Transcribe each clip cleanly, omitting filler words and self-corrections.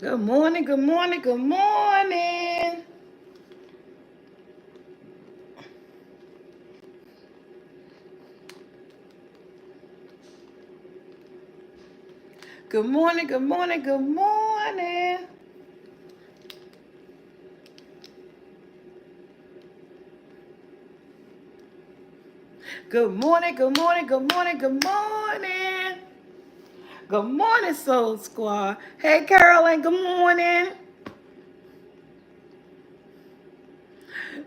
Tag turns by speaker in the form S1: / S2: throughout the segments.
S1: Good morning, good morning, good morning. Good morning, good morning, good morning. Good morning, good morning, good morning, good morning. Good morning, Soul Squad. Hey, Carolyn, good morning.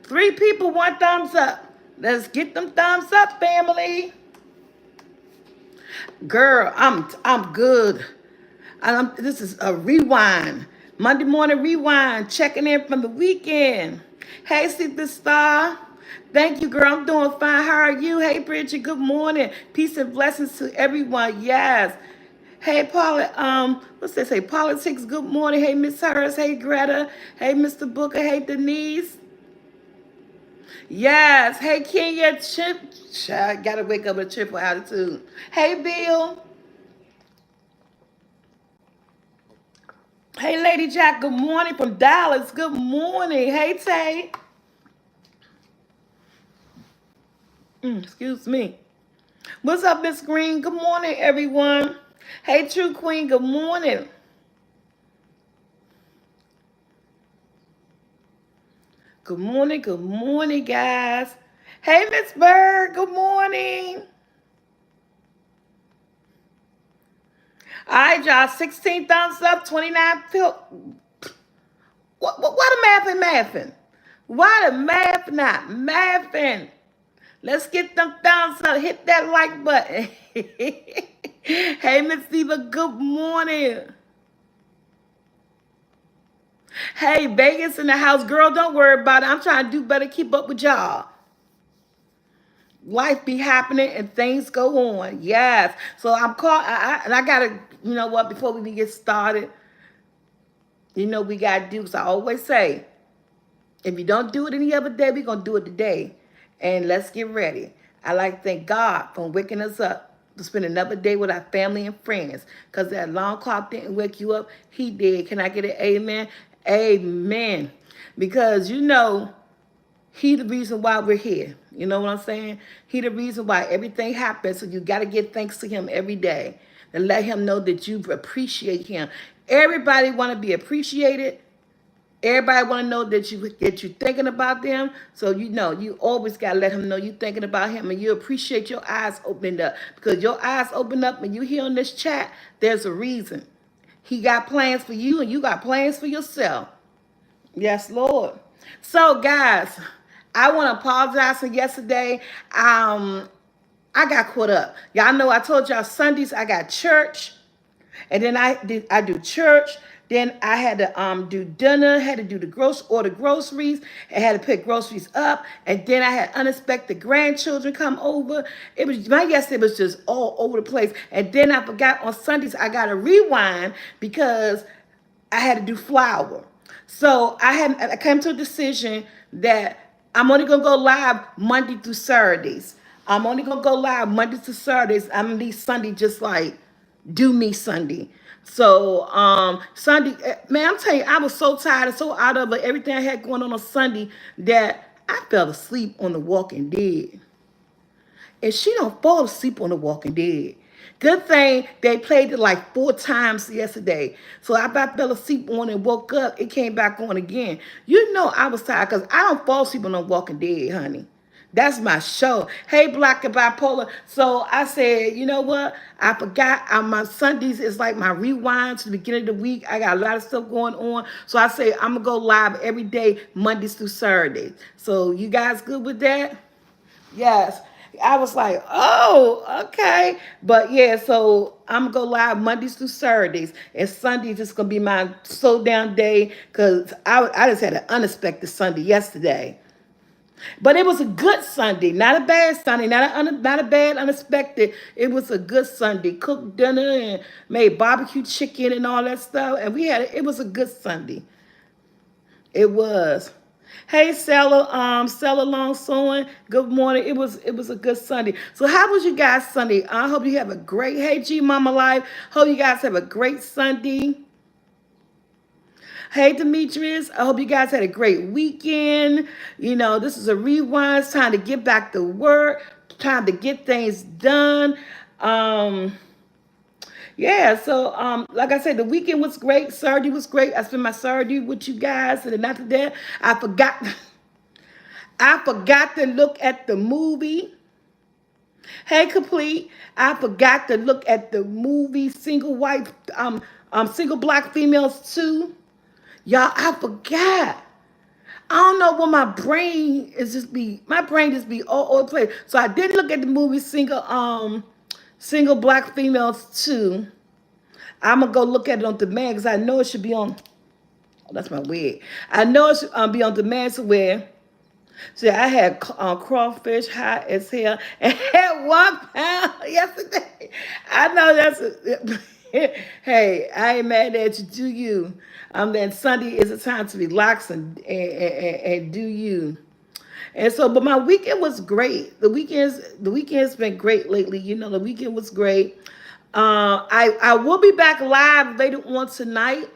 S1: Three people, one thumbs up. Let's get them thumbs up, family. Girl, I'm good. This is a rewind. Monday morning rewind, checking in from the weekend. Hey, Superstar. Thank you, girl. I'm doing fine. How are you? Hey, Bridget. Good morning. Peace and blessings to everyone. Yes. Hey, Paula. What's that say? Politics. Good morning. Hey, Miss Harris. Hey, Greta. Hey, Mr. Booker. Hey, Denise. Yes. Hey, Kenya. Chip. I gotta wake up with a triple attitude. Hey, Bill. Hey, Lady Jack, good morning from Dallas. Good morning. Hey, Tay. Excuse me. What's up, Miss Green? Good morning, everyone. Hey, True Queen, good morning. Good morning, guys. Hey, Miss Bird, good morning. All right, y'all, 16 thumbs up, 29 What the math ain't mathing? Why the math not mathing? Let's get them thumbs up. Hit that like button. Hey, Miss Eva, good morning. Hey, Vegas in the house. Girl, don't worry about it. I'm trying to do better, keep up with y'all. Life be happening and things go on. Yes. So I'm called, and I got to, you know what, before we get started, we got to do, because I always say, if you don't do it any other day, we're going to do it today. And let's get ready. I like to thank God for waking us up to spend another day with our family and friends. Because that alarm clock didn't wake you up. He did. Can I get an amen? Amen. Because he the reason why we're here. You know what I'm saying? He the reason why everything happens. So you got to give thanks to him every day. And let him know that you appreciate him. Everybody want to be appreciated. Everybody want to know that you thinking about them. So you always gotta let him know you thinking about him, and you appreciate your eyes opened up, because your eyes open up and you hear on this chat. There's a reason. He got plans for you, and you got plans for yourself. Yes, Lord. So, guys, I want to apologize for yesterday. I got caught up. Y'all know I told y'all Sundays I got church. And then I do church. Then I had to do dinner, had to do order groceries, and had to pick groceries up. And then I had unexpected grandchildren come over. My yesterday was just all over the place. And then I forgot on Sundays I got to rewind because I had to do flour. So I came to a decision that I'm only gonna go live Monday through Saturdays. I'm only gonna go live Monday to Saturdays. I'm gonna leave Sunday just like do me Sunday. So Sunday, man, I'm telling you, I was so tired and so out of it, everything I had going on Sunday, that I fell asleep on The Walking Dead. And she don't fall asleep on The Walking Dead. Good thing they played it like 4 times yesterday. So after I fell asleep on and woke up, it came back on again. I was tired because I don't fall asleep on The Walking Dead, honey. That's my show. Hey, Black and Bipolar. So I said, you know what? I forgot. My Sundays is like my rewind to the beginning of the week. I got a lot of stuff going on. So I say I'm going to go live every day, Mondays through Saturdays. So you guys good with that? Yes. I was like, oh, okay. But yeah, so I'm gonna go live Mondays through Saturdays. And Sundays is gonna be my slow down day, because I just had an unexpected Sunday yesterday. But it was a good Sunday, not a bad Sunday, not a bad unexpected. It was a good Sunday. Cooked dinner and made barbecue chicken and all that stuff. And it was a good Sunday. It was. Hey, Stella Long Sewing. Good morning. It was a good Sunday. So how was you guys Sunday? I hope you have a great, hey G Mama Life. Hope you guys have a great Sunday. Hey, Demetrius. I hope you guys had a great weekend. This is a rewind. It's time to get back to work. Time to get things done. Um, yeah, so like I said, the weekend was great. Saturday was great. I spent my Saturday with you guys, and then after that, I forgot. I forgot to look at the movie. Hey, complete. I forgot to look at the movie Single Black Females too. Y'all, I forgot. I don't know what my brain just be all over the place. So I didn't look at the movie Single Black Females 2. I'm gonna go look at it on demand because I know it should be on. Oh, that's my wig. I know it should be on demand somewhere. See, I had crawfish hot as hell and had 1 pound yesterday. I know hey, I ain't mad at you. Do you? Then Sunday is a time to relax and do you. And so, but my weekend was great. The weekend's been great lately. The weekend was great. I will be back live later on tonight,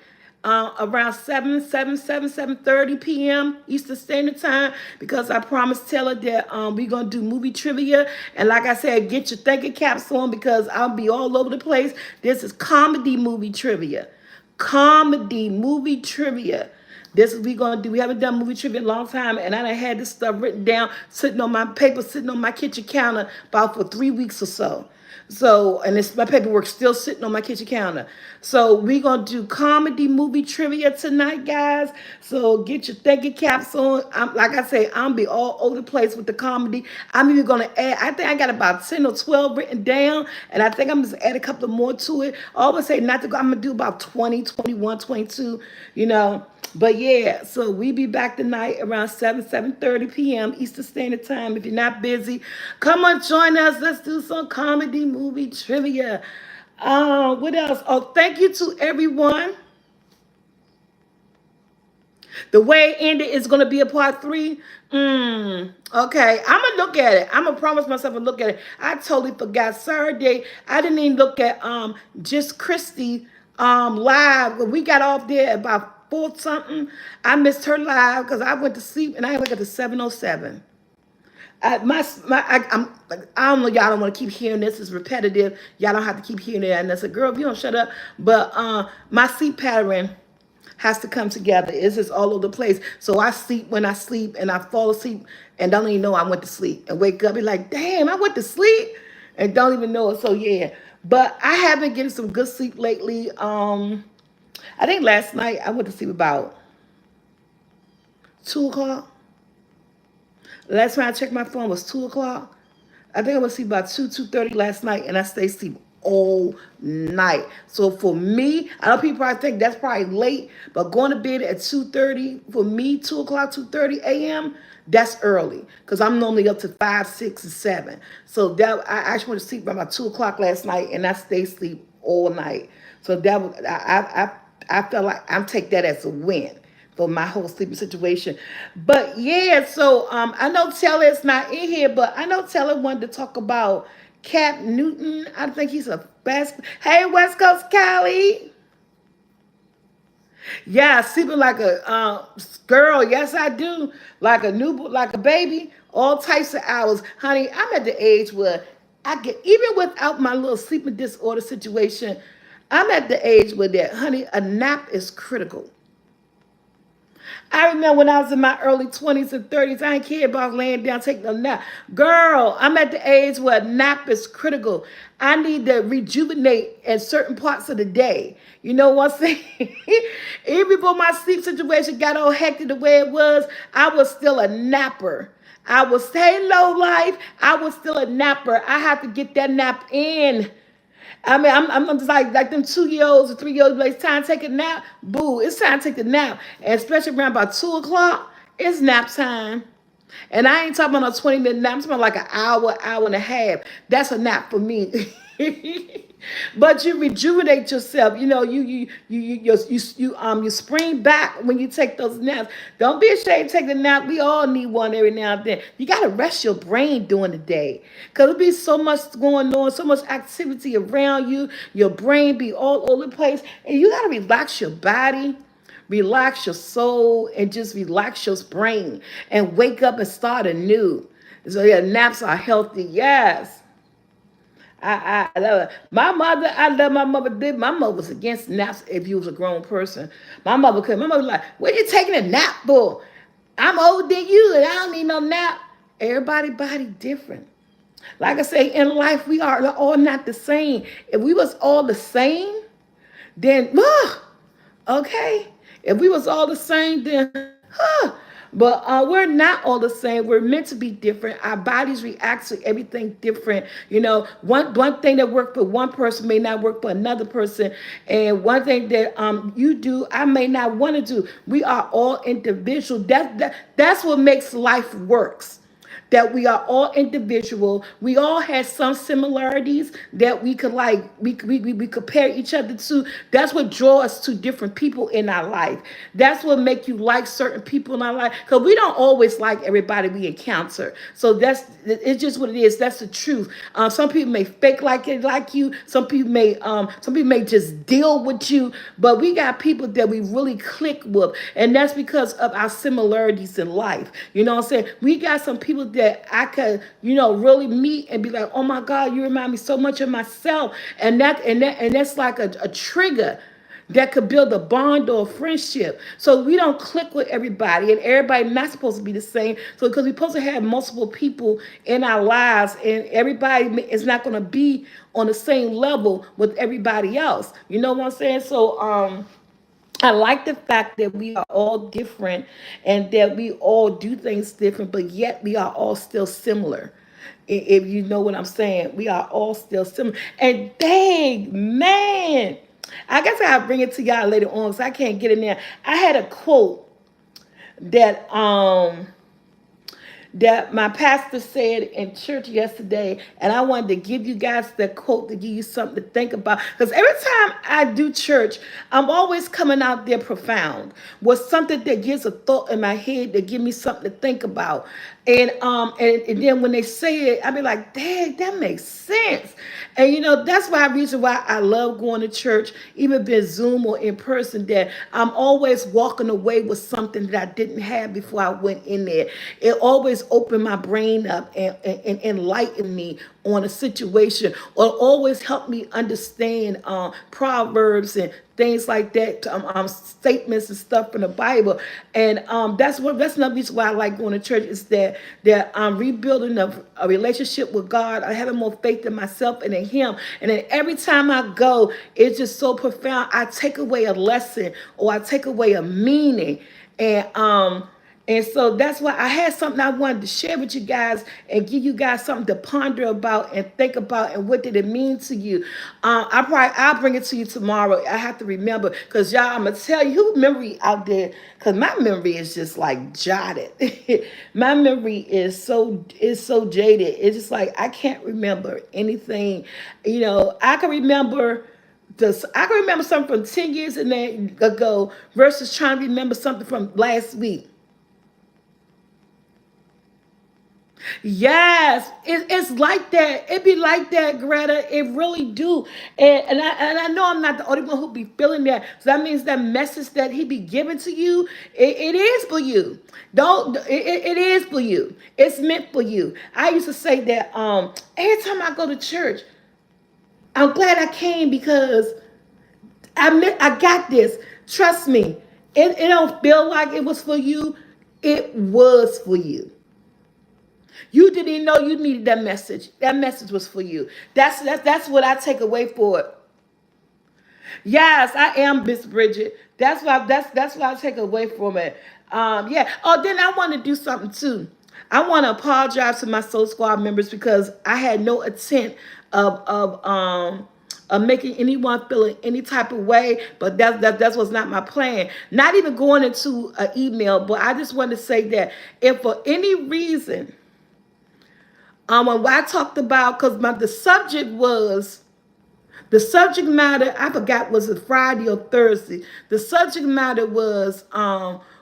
S1: around 7:30 p.m. Eastern Standard Time, because I promised Taylor that we're gonna do movie trivia. And like I said, get your thinking caps on because I'll be all over the place. This is comedy movie trivia. Comedy movie trivia. This is we gonna do. We haven't done movie trivia in a long time, and I done had this stuff written down, sitting on my paper, sitting on my kitchen counter, about for 3 weeks or so. So, and it's my paperwork still sitting on my kitchen counter. So we gonna do comedy movie trivia tonight, guys. So get your thinking caps on. Like I say, I'm be all over the place with the comedy. I'm even gonna add. I think I got about 10 or 12 written down, and I think I'm just add a couple more to it. I always say not to go. I'm gonna do about 20, 21, 22. But yeah, so we be back tonight around 7:30 p.m. Eastern Standard Time. If you're not busy, come on, join us. Let's do some comedy movie trivia. What else? Oh, thank you to everyone. The way it ended is going to be a part 3. Okay, I'm going to look at it. I'm going to promise myself to look at it. I totally forgot. Saturday, I didn't even look at Just Christy live. When we got off there at about 4 something, I missed her live because I went to sleep and I wake up at 7:07. I don't know. Y'all don't want to keep hearing this. It's repetitive. Y'all don't have to keep hearing it. And I said, girl, if you don't shut up. But my sleep pattern has to come together. It's just all over the place. So I sleep when I sleep and I fall asleep and don't even know I went to sleep and wake up and be like, damn, I went to sleep and don't even know it. So yeah, but I have been getting some good sleep lately. I think last night I went to sleep about 2 o'clock. Last time I checked my phone was 2 o'clock. I think I went to sleep about 2:30 last night, and I stayed asleep all night. So for me, I know people probably think that's probably late, but going to bed at 2:30 for me, 2 o'clock, 2:30 a.m. That's early because I'm normally up to 5, 6, and 7. So that I actually went to sleep by about 2 o'clock last night, and I stayed asleep all night. So that was I felt like I'm take that as a win for my whole sleeping situation. But yeah, so I know Taylor is not in here, but I know Taylor wanted to talk about Cap Newton. I think he's a best. Hey, West Coast Cali. Yeah, sleeping like a girl. Yes, I do. Like a new, like a baby. All types of hours, honey. I'm at the age where I get even without my little sleeping disorder situation. I'm at the age where that, honey, a nap is critical. I remember when I was in my early 20s and 30s, I didn't care about laying down taking a nap. Girl, I'm at the age where a nap is critical. I need to rejuvenate at certain parts of the day. You know what I'm saying? Even before my sleep situation got all hectic the way it was, I was still a napper. I was staying low life. I was still a napper. I have to get that nap in. I mean, I'm just like them 2 year olds or 3 year olds. Like, it's time to take a nap. Boo! It's time to take the nap, and especially around about 2 o'clock, it's nap time. And I ain't talking about a 20-minute nap. I'm talking about like an hour, hour and a half. That's a nap for me. But you rejuvenate yourself. You spring back when you take those naps. Don't be ashamed to take the nap. We all need one every now and then. You gotta rest your brain during the day, cause there'll be so much going on, so much activity around you. Your brain be all over the place, and you gotta relax your body. relax your soul and just relax your brain and wake up and start anew. So yeah, naps are healthy. Yes. I love it. My mother, I love my mother. My mother was against naps if you was a grown person. My mother could. My mother was like, "What are you taking a nap for? I'm older than you, and I don't need no nap." Everybody body different. Like I say, in life we are all not the same. If we was all the same, then okay. If we was all the same, then but we're not all the same. We're meant to be different. Our bodies react to everything different. You know, one thing that worked for one person may not work for another person, and one thing that you do, I may not want to do. We are all individual. That's what makes life works, that we are all individual. We all have some similarities that we could like we compare each other to. That's what draw us to different people in our life. That's what make you like certain people in our life, because we don't always like everybody we encounter. So it's just what it is. That's the truth. Some people may fake like it like you. Some people may just deal with you. But we got people that we really click with, and that's because of our similarities in life. You know what I'm saying? We got some people that I could, really meet and be like, oh my God, you remind me so much of myself. And that's like a trigger that could build a bond or a friendship. So we don't click with everybody, and everybody not supposed to be the same. So because we're supposed to have multiple people in our lives, and everybody is not going to be on the same level with everybody else. You know what I'm saying? So I like the fact that we are all different and that we all do things different, but yet we are all still similar. If you know what I'm saying, we are all still similar. And dang, man, I guess I'll bring it to y'all later on because I can't get in there. I had a quote that my pastor said in church yesterday, and I wanted to give you guys that quote to give you something to think about. Because every time I do church, I'm always coming out there profound with something that gives a thought in my head that give me something to think about. And then when they say it, I be like, dang, that makes sense. And that's why reason why I love going to church, even being Zoom or in person, that I'm always walking away with something that I didn't have before I went in there. It always opened my brain up and enlightened me on a situation, or always helped me understand proverbs and things like that, statements and stuff from the Bible. And that's another reason why I like going to church, is that I'm rebuilding a relationship with God. I having more faith in myself and in Him. And then every time I go, it's just so profound. I take away a lesson, or I take away a meaning. And so that's why I had something I wanted to share with you guys and give you guys something to ponder about and think about, and what did it mean to you. I'll bring it to you tomorrow. I have to remember, because y'all, I'm gonna tell you who memory out there, because my memory is just like jotted. My memory is so jaded. It's just like I can't remember anything. I can remember. I can remember something from 10 years ago versus trying to remember something from last week. Yes, it's like that. It be like that, Greta. It really do. And I know I'm not the only one who be feeling that. So that means that message that he be giving to you, it is for you. Don't it is for you. It's meant for you. I used to say that every time I go to church, I'm glad I came, because I got this. Trust me. It don't feel like it was for you. It was for you. You didn't even know you needed that message. That message was for you. That's what I take away for it. Yes, I am Miss Bridget. That's what I take away from it. Yeah. Oh, then I want to do something too. I want to apologize to my Soul Squad members, because I had no intent of making anyone feel in any type of way, but that was not my plan. Not even going into an email, but I just want to say that if for any reason, when I talked about, because the subject matter, I forgot, was it Friday or Thursday? The subject matter was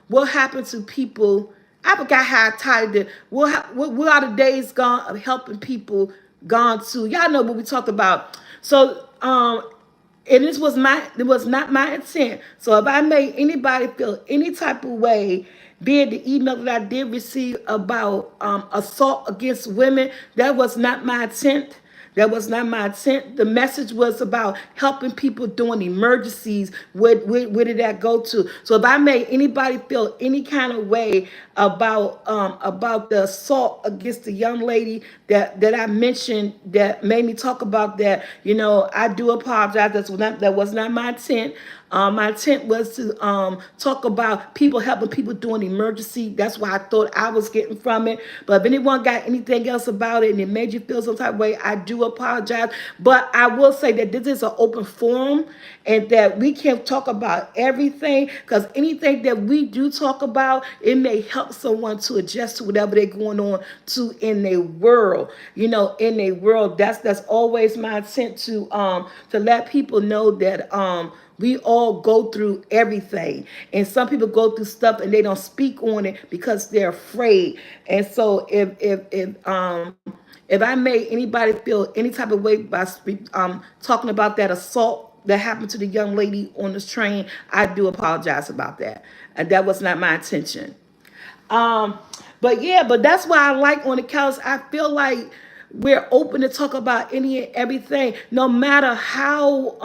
S1: what happened to people. I forgot how I titled it. What are the days gone of helping people gone to? Y'all know what we talked about. So And it was not my intent. So if I made anybody feel any type of way, be it the email that I did receive about assault against women, that was not my intent. That was not my intent. The message was about helping people during emergencies. Where did that go to? So if I made anybody feel any kind of way about the assault against the young lady that I mentioned that made me talk about that, I do apologize. That was not my intent. My intent was to talk about people helping people during emergency. That's why I thought I was getting from it. But if anyone got anything else about it and it made you feel some type of way, I do apologize. But I will say that this is an open forum and that we can talk about everything, because anything that we do talk about, it may help someone to adjust to whatever they're going on to in their world. In their world, that's always my intent to let people know that we all go through everything. And some people go through stuff and they don't speak on it because they're afraid. And so if I made anybody feel any type of way by talking about that assault that happened to the young lady on this train, I do apologize about that. And that was not my intention. Um, but yeah, but that's why I like on the couch. I feel like we're open to talk about any and everything, no matter how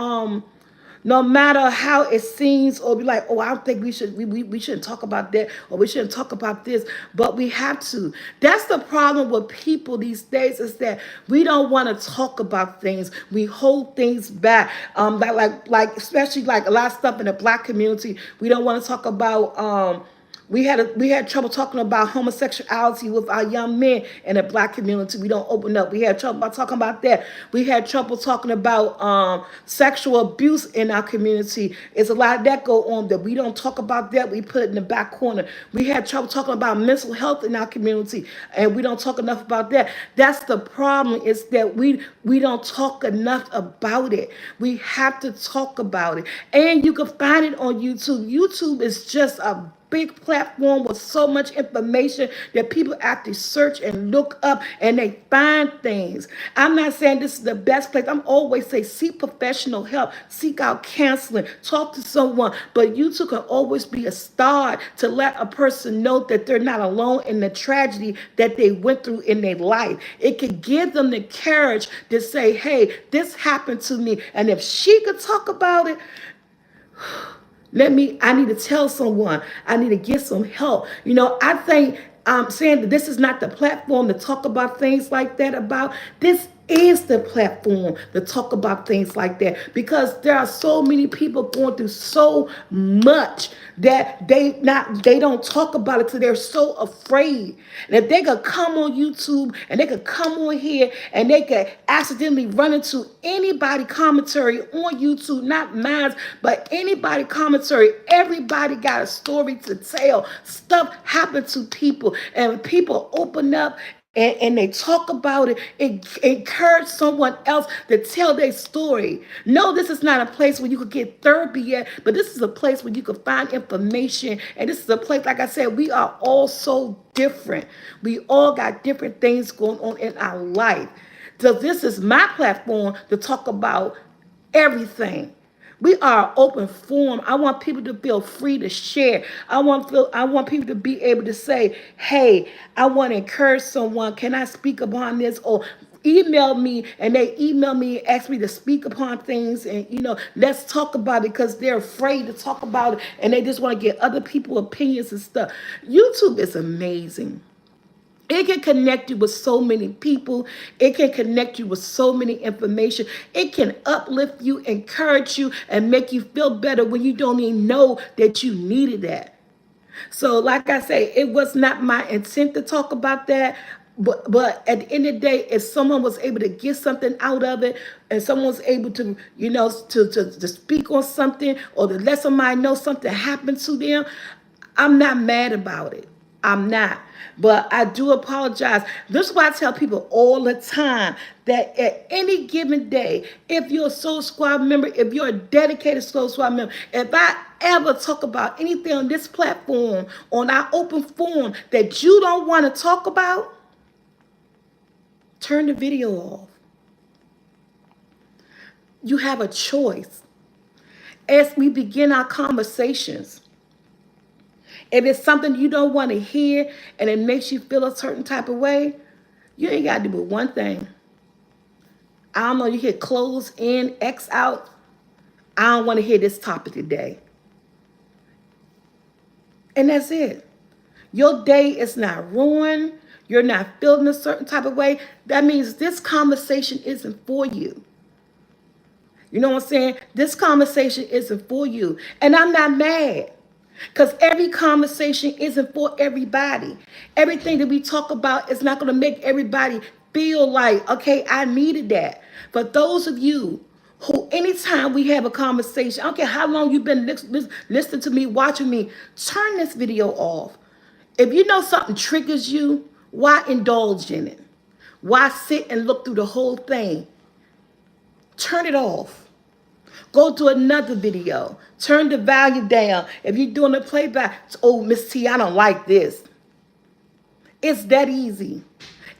S1: it seems, or be like, oh, I don't think we shouldn't talk about that, or we shouldn't talk about this, but we have to. That's the problem with people these days, is that we don't want to talk about things. We hold things back. Like especially like a lot of stuff in the black community, we don't want to talk about. We had trouble talking about homosexuality with our young men in the black community. We don't open up. We had trouble about talking about that. We had trouble talking about sexual abuse in our community. It's a lot of that go on that we don't talk about. That we put in the back corner. We had trouble talking about mental health in our community, and we don't talk enough about that. That's the problem. Is that we don't talk enough about it. We have to talk about it, and you can find it on YouTube. YouTube is just a big platform with so much information that people actually search and look up and they find things. I'm not saying this is the best place. I'm always say seek professional help, seek out counseling, talk to someone. But YouTube can always be a start to let a person know that they're not alone in the tragedy that they went through in their life. It could give them the courage to say, hey, this happened to me. And if she could talk about it, I need to tell someone. I need to get some help. I think I'm saying that this is not the platform to talk about things like that about. This is the platform to talk about things like that, because there are so many people going through so much that they don't talk about it because they're so afraid. And if they could come on YouTube and they could come on here and they could accidentally run into anybody commentary on YouTube, not mine, but anybody commentary, everybody got a story to tell. Stuff happened to people, and when people open up and they talk about it, encourage someone else to tell their story. No, this is not a place where you could get therapy yet, but this is a place where you could find information. And this is a place, like I said, we are all so different. We all got different things going on in our life. So this is my platform to talk about everything. We are an open forum. I want people to feel free to share. I want people to be able to say, hey, I want to encourage someone. Can I speak upon this? Or email me, and they email me and ask me to speak upon things, and let's talk about it, because they're afraid to talk about it and they just want to get other people's opinions and stuff. YouTube is amazing. It can connect you with so many people. It can connect you with so many information. It can uplift you, encourage you, and make you feel better when you don't even know that you needed that. So, like I say, it was not my intent to talk about that. But at the end of the day, if someone was able to get something out of it, and someone was able to, to speak on something, or to let somebody know something happened to them, I'm not mad about it. I'm not. But I do apologize. This is why I tell people all the time that at any given day, if you're a Soul Squad member, if you're a dedicated Soul Squad member, if I ever talk about anything on this platform, on our open forum that you don't want to talk about, turn the video off. You have a choice. as we begin our conversations. If it's something you don't want to hear and it makes you feel a certain type of way, you ain't got to do but one thing. I don't know, you hit close in, X out. I don't want to hear this topic today. And that's it. Your day is not ruined. You're not feeling a certain type of way. That means this conversation isn't for you. You know what I'm saying? This conversation isn't for you. And I'm not mad. Because every conversation isn't for everybody. Everything that we talk about is not going to make everybody feel like, okay, I needed that. For those of you who, anytime we have a conversation, I don't care how long you've been listening to me, watching me, turn this video off. If you know something triggers you, why indulge in it? Why sit and look through the whole thing? Turn it off. Go to another video. Turn the value down. If you're doing a playback, oh, Miss T, I don't like this. It's that easy.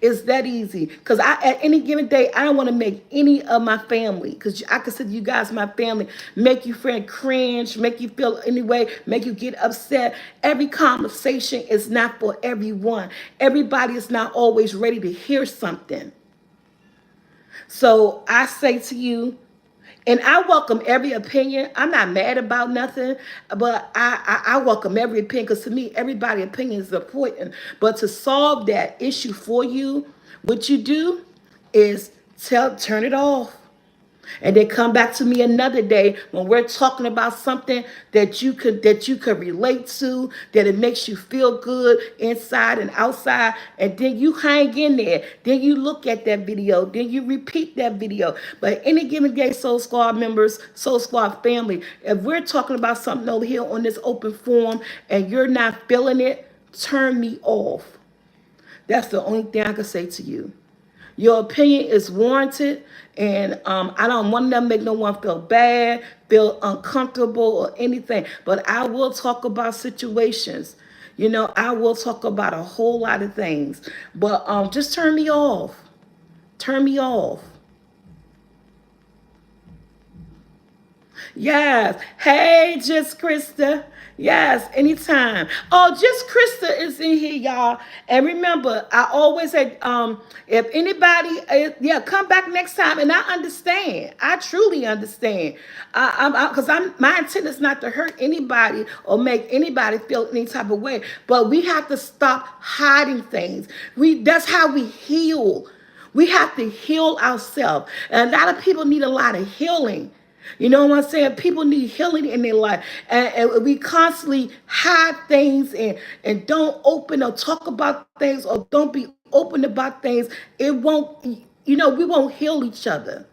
S1: It's that easy. Because at any given day, I don't want to make any of my family, because I consider you guys my family, make you feel cringe, make you feel any way, make you get upset. Every conversation is not for everyone. Everybody is not always ready to hear something. So I say to you, and I welcome every opinion. I'm not mad about nothing, but I welcome every opinion, because to me, everybody's opinion is important. But to solve that issue for you, what you do is turn it off. And then come back to me another day when we're talking about something that you could relate to, that it makes you feel good inside and outside. And then you hang in there. Then you look at that video. Then you repeat that video. But any given day, Soul Squad members, Soul Squad family, if we're talking about something over here on this open forum and you're not feeling it, turn me off. That's the only thing I can say to you. Your opinion is warranted, and I don't want to make no one feel bad, feel uncomfortable, or anything. But I will talk about situations. You know, I will talk about a whole lot of things. But just turn me off. Turn me off. Yes. Hey, just Krista. Yes, anytime. Oh, just Krista is in here, y'all. And remember, I always say, if anybody, yeah, come back next time. And I understand. I truly understand. Because my intent is not to hurt anybody or make anybody feel any type of way. But we have to stop hiding things. That's how we heal. We have to heal ourselves. And a lot of people need a lot of healing. You know what I'm saying? People need healing in their life. And we constantly hide things and don't open or talk about things or don't be open about things. It won't, we won't heal each other.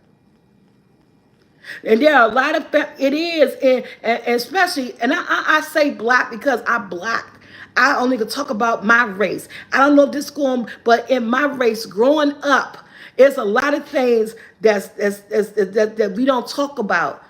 S1: And there are a lot of, it is, and especially, and I say black because I'm black. I only can talk about my race. I don't know if this is going, but in my race, growing up, there's a lot of things that we don't talk about.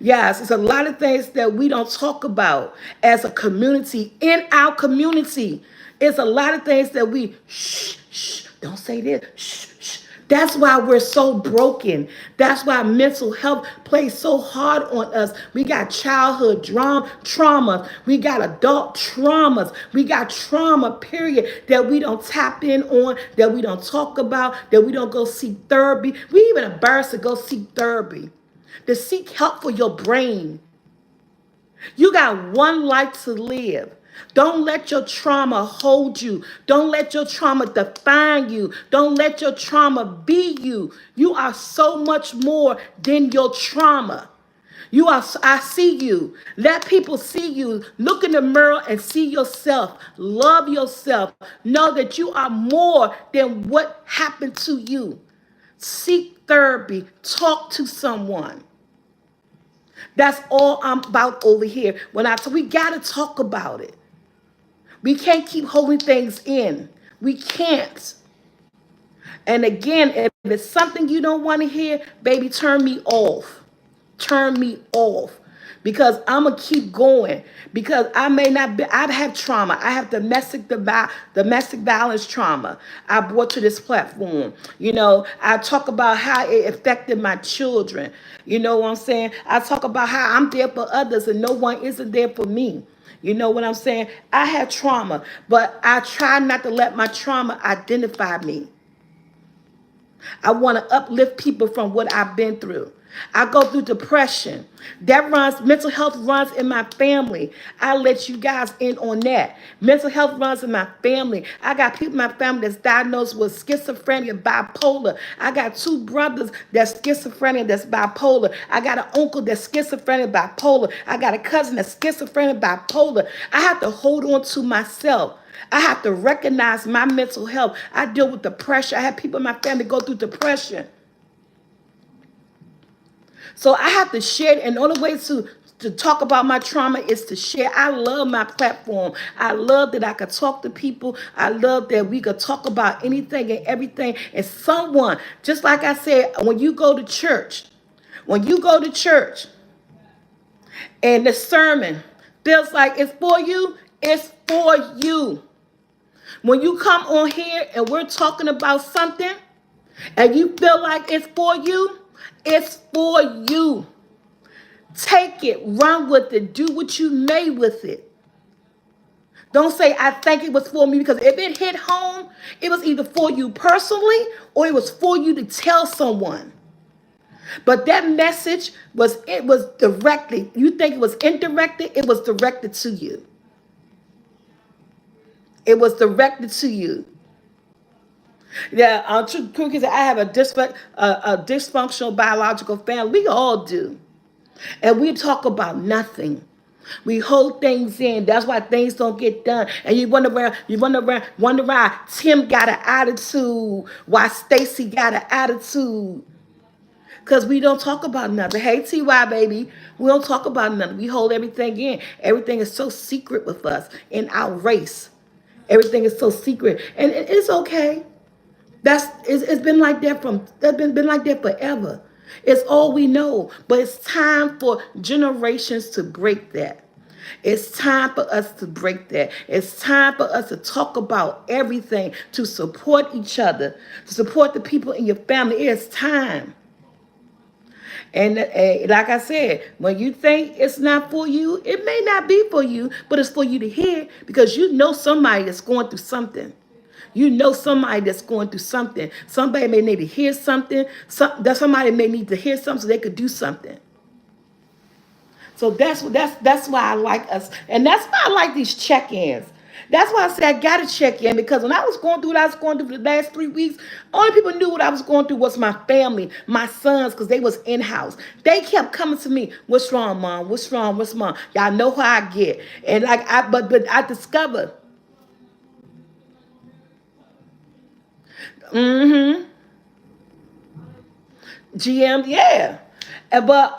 S1: Yes, it's a lot of things that we don't talk about as a community, in our community. It's a lot of things that we, shh, don't say this, shh. That's why we're so broken. That's why mental health plays so hard on us. We got childhood trauma. We got adult traumas. We got trauma, period, that we don't tap in on, that we don't talk about, that we don't go seek therapy. We even embarrassed to go seek therapy, to seek help for your brain. You got one life to live. Don't let your trauma hold you. Don't let your trauma define you. Don't let your trauma be you. You are so much more than your trauma. I see you. Let people see you. Look in the mirror and see yourself. Love yourself. Know that you are more than what happened to you. Seek therapy. Talk to someone. That's all I'm about over here. We gotta talk about it. We can't keep holding things in. We can't. And again, if it's something you don't want to hear, baby, turn me off. Turn me off. because I'm gonna keep going, because I may not be, I have trauma. I have domestic violence trauma I brought to this platform. I talk about how it affected my children. You know what I'm saying? I talk about how I'm there for others and no one isn't there for me. You know what I'm saying? I have trauma, but I try not to let my trauma identify me. I want to uplift people from what I've been through. I go through depression. Mental health runs in my family. I let you guys in on that. Mental health runs in my family. I got people in my family that's diagnosed with schizophrenia, bipolar. I got two brothers that's schizophrenic, that's bipolar. I got an uncle that's schizophrenic, bipolar. I got a cousin that's schizophrenic, bipolar. I have to hold on to myself. I have to recognize my mental health. I deal with depression. I have people in my family go through depression. So I have to share, and the only way to talk about my trauma is to share. I love my platform. I love that I could talk to people. I love that we could talk about anything and everything. And someone, just like I said, when you go to church and the sermon feels like it's for you, it's for you. When you come on here and we're talking about something and you feel like it's for you, it's for you. Take it, run with it, do what you may with it. Don't say, I think it was for me, because if it hit home, it was either for you personally or it was for you to tell someone. But that message was directly, you think it was indirected, it was directed to you. It was directed to you. Yeah, I have a dysfunctional biological family. We all do. And we talk about nothing. We hold things in. That's why things don't get done. And you wonder why Tim got an attitude, why Stacy got an attitude. Because we don't talk about nothing. Hey, TY, baby. We don't talk about nothing. We hold everything in. Everything is so secret with us in our race. Everything is so secret. And it's okay. It's been like that been like that forever. It's all we know. But it's time for generations to break that. It's time for us to break that. It's time for us to talk about everything, to support each other, to support the people in your family. It's time. And like I said, when you think it's not for you, it may not be for you, but it's for you to hear, because you know somebody that's going through something. You know somebody that's going through something. Somebody may need to hear something. Somebody may need to hear something so they could do something. So that's why I like us, and that's why I like these check-ins. That's why I say I gotta check in, because when I was going through what I was going through for the last 3 weeks, only people knew what I was going through was my family, my sons, because they was in-house. They kept coming to me, "What's wrong, Mom? What's wrong? What's wrong?" Y'all know how I get. And but I discovered. Mm-hmm. GM, yeah. But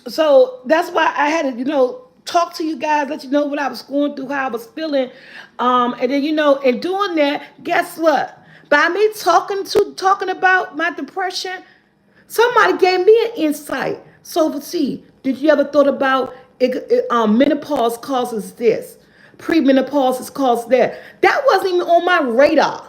S1: so that's why I had to, talk to you guys, let you know what I was going through, how I was feeling. And then, in doing that, guess what? By me talking about my depression, somebody gave me an insight. So see, did you ever thought about menopause causes this? Premenopause has caused that. That wasn't even on my radar.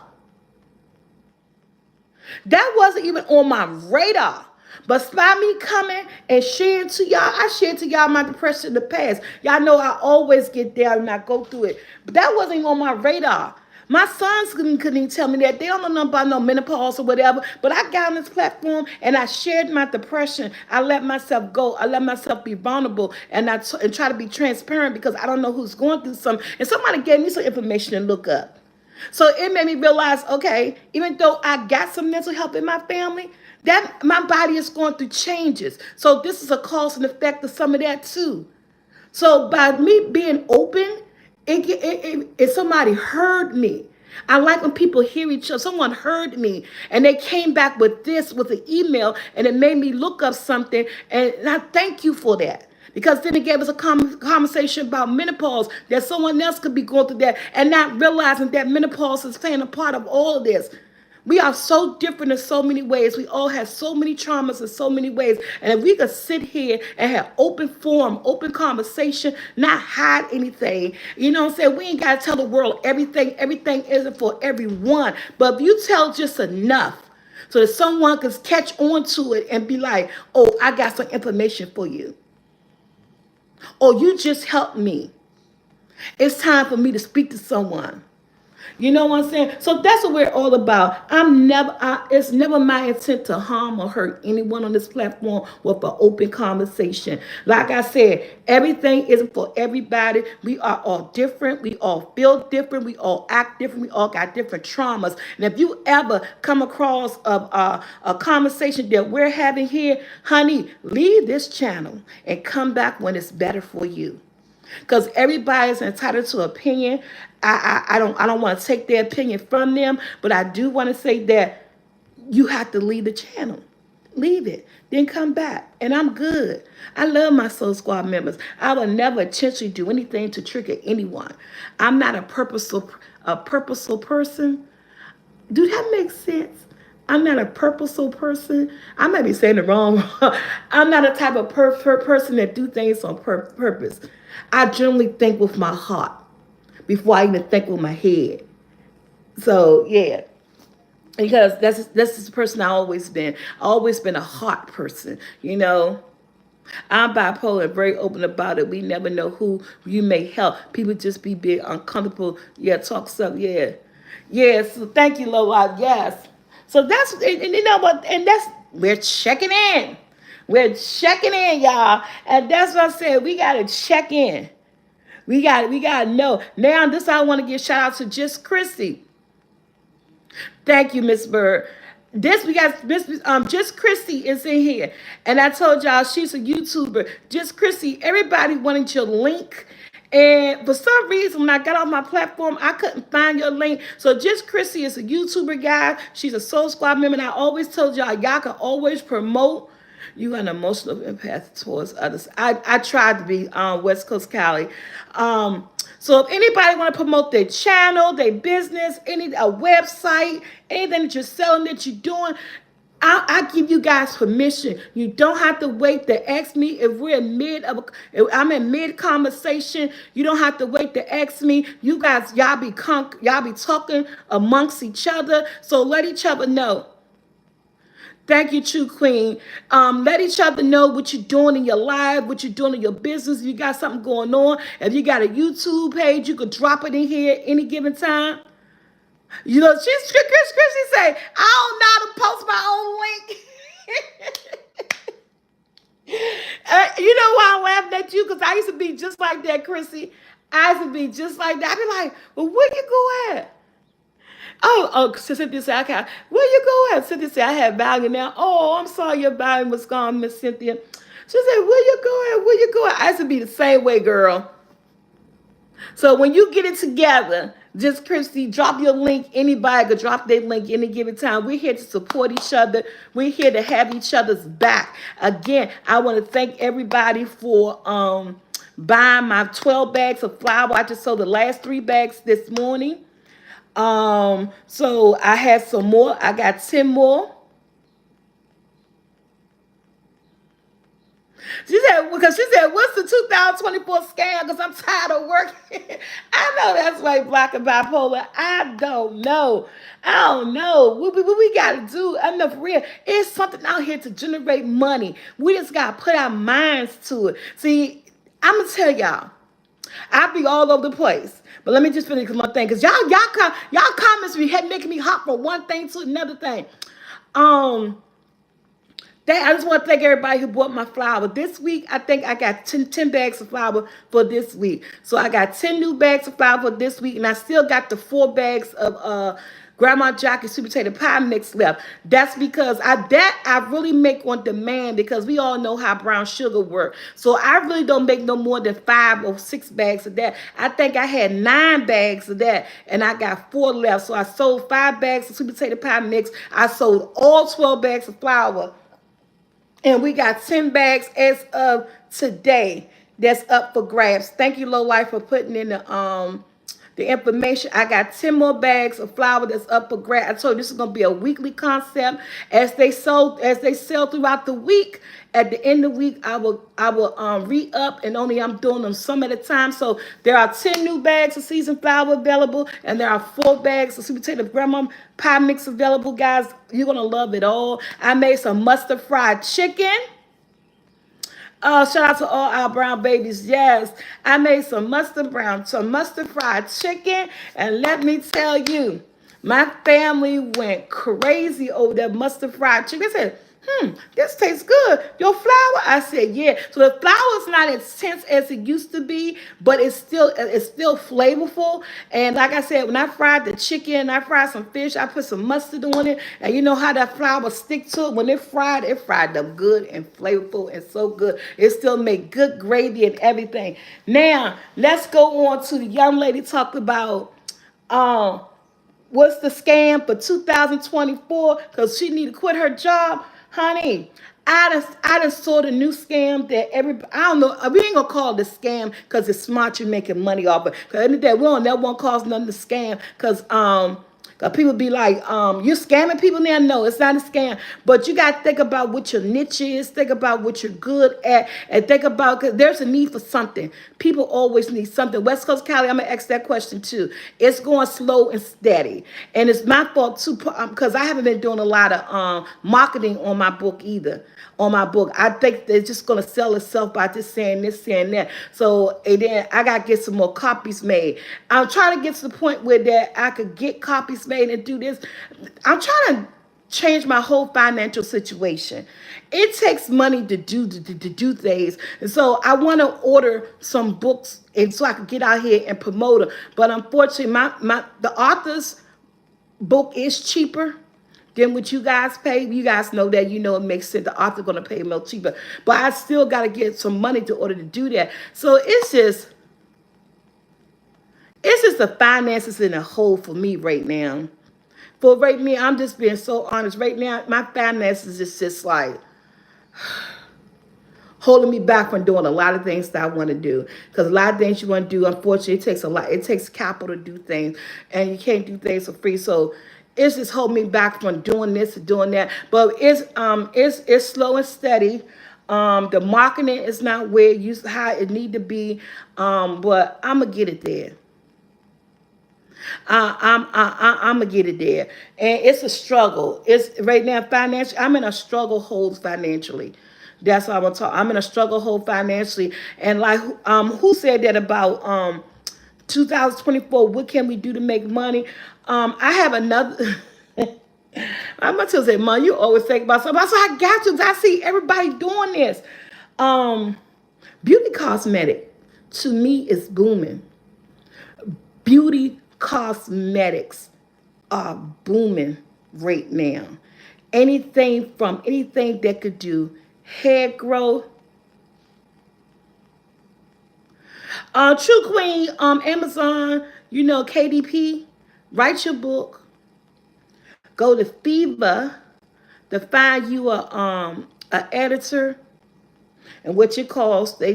S1: That wasn't even on my radar. But by me coming and sharing to y'all, I shared to y'all my depression in the past. Y'all know I always get down and I go through it. But that wasn't even on my radar. My sons couldn't even tell me that. They don't know nothing about no menopause or whatever. But I got on this platform and I shared my depression. I let myself go. I let myself be vulnerable. And and try to be transparent, because I don't know who's going through something. And somebody gave me some information to look up. So it made me realize, okay, even though I got some mental health in my family, that my body is going through changes. So this is a cause and effect of some of that too. So by me being open, if somebody heard me, I like when people hear each other. Someone heard me and they came back with an email, and it made me look up something. And I thank you for that. Because then it gave us a conversation about menopause, that someone else could be going through that and not realizing that menopause is playing a part of all of this. We are so different in so many ways. We all have so many traumas in so many ways. And if we could sit here and have open forum, open conversation, not hide anything, you know what I'm saying? We ain't got to tell the world everything. Everything isn't for everyone. But if you tell just enough so that someone can catch on to it and be like, oh, I got some information for you. Or you just helped me. It's time for me to speak to someone. You know what I'm saying? So that's what we're all about. It's never my intent to harm or hurt anyone on this platform with an open conversation. Like I said, everything isn't for everybody. We are all different. We all feel different. We all act different. We all got different traumas. And if you ever come across a conversation that we're having here, honey, leave this channel and come back when it's better for you, because everybody's entitled to opinion. I don't want to take their opinion from them, but I do want to say that you have to leave the channel. Leave it, then come back, and I'm good. I love my Soul Squad members. I will never intentionally do anything to trigger anyone. I'm not a purposeful person. Do that make sense? I'm not a purposeful person. I might be saying it wrong. I'm not a type of person that do things on purpose. I generally think with my heart before I even think with my head. So yeah, because that's the person I always been. I always been a heart person. You know, I'm bipolar and very open about it. We never know who you may help. People just be big uncomfortable. Yeah, talk stuff. Yeah, yeah. So thank you, Lola. Yes. So that's and you know what? And that's we're checking in. We're checking in, y'all. And that's what I said. We gotta check in. We gotta know. Now this I want to give shout out to Just Chrissy. Thank you, Miss Bird. This we got Miss Just Chrissy is in here. And I told y'all she's a YouTuber. Just Chrissy, everybody wanted your link. And for some reason, when I got on my platform, I couldn't find your link. So Just Chrissy is a YouTuber guy. She's a Soul Squad member. And I always told y'all can always promote. You an emotional empath towards others. I tried to be West Coast Cali. So if anybody want to promote their channel, their business, a website, anything that you're selling, that you're doing, I give you guys permission. You don't have to wait to ask me if we're in if I'm in mid conversation. You don't have to wait to ask me. You guys, y'all be talking amongst each other. So let each other know. Thank you, True Queen. Let each other know what you're doing in your life, what you're doing in your business. If you got something going on, if you got a YouTube page, you could drop it in here at any given time. You know, she say, I don't know how to post my own link. You know why I'm laughing at you? Because I used to be just like that, Chrissy. I used to be just like that. I'd be like, well, where you go at? Oh, so Cynthia said, okay, where you go at? Cynthia said, I have value now. Oh, I'm sorry your value was gone, Miss Cynthia. She said, where you go at? Where you go at? I used to be the same way, girl. So when you get it together, just Christy, drop your link. Anybody could drop their link any given time. We're here to support each other. We're here to have each other's back. Again, I want to thank everybody for buying my 12 bags of flour. I just sold the last 3 bags this morning. So I had some more. I got 10 more. She said, what's the 2024 scam? Because I'm tired of working. I know that's right, Black and Bipolar. I don't know. What we got to do, enough real. It's something out here to generate money. We just got to put our minds to it. See, I'm going to tell y'all, I'll be all over the place. But let me just finish one thing. Because y'all comments be making me hop from one thing to another thing. I just want to thank everybody who bought my flour. This week, I think I got 10 bags of flour for this week. So I got 10 new bags of flour for this week, and I still got the 4 bags of Grandma Jackie's sweet potato pie mix left. That's because I really make on demand, because we all know how brown sugar works. So I really don't make no more than 5 or 6 bags of that. I think I had 9 bags of that, and I got 4 left. So I sold 5 bags of sweet potato pie mix. I sold all 12 bags of flour. And we got 10 bags as of today that's up for grabs. Thank you, Low Life, for putting in the information. I got 10 more bags of flour that's up for grab. I told you this is gonna be a weekly concept. As they sell throughout the week. At the end of the week, I will re-up, and only I'm doing them some at a time. So there are 10 new bags of seasoned flour available, and there are 4 bags of sweet potato grandma pie mix available, guys. You're gonna love it all. I made some mustard fried chicken. Shout out to all our brown babies. Yes, I made some mustard fried chicken, and let me tell you, my family went crazy over that mustard fried chicken. They said, this tastes good. Your flour? I said, yeah. So the flour is not as tense as it used to be, but it's still flavorful. And like I said, when I fried the chicken, I fried some fish, I put some mustard on it, and you know how that flour stick to it. When it fried up good and flavorful and so good. It still made good gravy and everything. Now let's go on to the young lady talked about. Um, what's the scam for 2024? Because she need to quit her job, honey. I just saw the new scam that I don't know. We ain't gonna call it a scam because it's smart. You're making money off it. Because in the day, we don't that won't cause nothing to scam. Cause people be like, you're scamming people now. No, it's not a scam. But you got to think about what your niche is. Think about what you're good at, and think about because there's a need for something. People always need something. West Coast Cali, I'm gonna ask that question too. It's going slow and steady, and it's my fault too because I haven't been doing a lot of marketing on my book either. On my book, I think they're just gonna sell itself by just saying this, saying that. So and then I gotta get some more copies made. I'm trying to get to the point where that I could get copies made and do this. I'm trying to change my whole financial situation. It takes money to do things, and so I want to order some books, and so I can get out here and promote them. But unfortunately, my the author's book is cheaper than what you guys pay. You guys know that. You know it makes sense. The author going to pay more cheaper, but I still got to get some money to order to do that. So it's just the finances in a hole for me right now. For right now, I'm just being so honest. Right now, my finances is just like holding me back from doing a lot of things that I want to do. Because a lot of things you want to do, unfortunately, it takes a lot. It takes capital to do things, and you can't do things for free. So it's just holding me back from doing this and doing that. But it's slow and steady. The marketing is not where how it need to be. But I'm gonna get it there. I'm gonna get it there, and it's a struggle. It's right now financially. I'm in a struggle hold financially. That's what I'm gonna talk. I'm in a struggle hold financially, and like who said that about 2024? What can we do to make money? I have another. I'm gonna tell you, man, you always think about something. So I got you. 'Cause I see everybody doing this. Um, Beauty cosmetic to me is booming. Beauty cosmetics are booming right now. Anything that could do hair growth. True Queen, Amazon, KDP, write your book. Go to Fever to find you a editor, and what it costs. They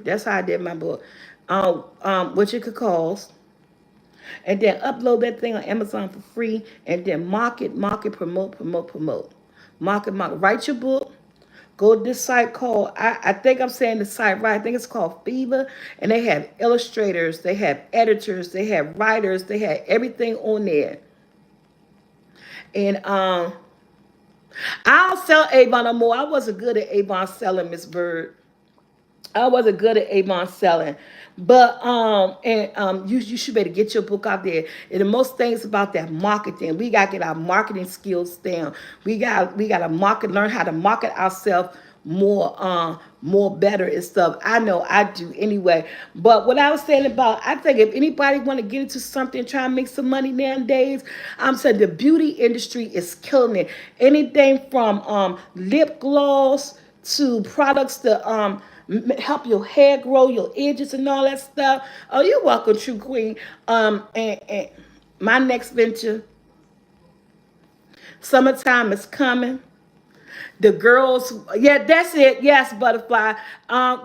S1: that's how I did my book. What it could cost, and then upload that thing on Amazon for free, and then market, promote, market. Write your book. Go to this site called I think I'm saying the site right. I think it's called Fever, and they have illustrators, they have editors, they have writers, they have everything on there. And I don't sell Avon no more. I wasn't good at Avon selling, Miss Bird. I wasn't good at Avon selling. But you should better get your book out there. And the most things about that marketing, we gotta get our marketing skills down. We gotta learn how to market ourselves more better and stuff. I know I do anyway. But what I was saying about, I think if anybody want to get into something, try and make some money nowadays, I'm saying the beauty industry is killing it. Anything from lip gloss to products to help your hair grow, your edges and all that stuff. Oh, you're welcome, True Queen. And my next venture, summertime is coming. The girls, yeah, that's it. Yes, butterfly.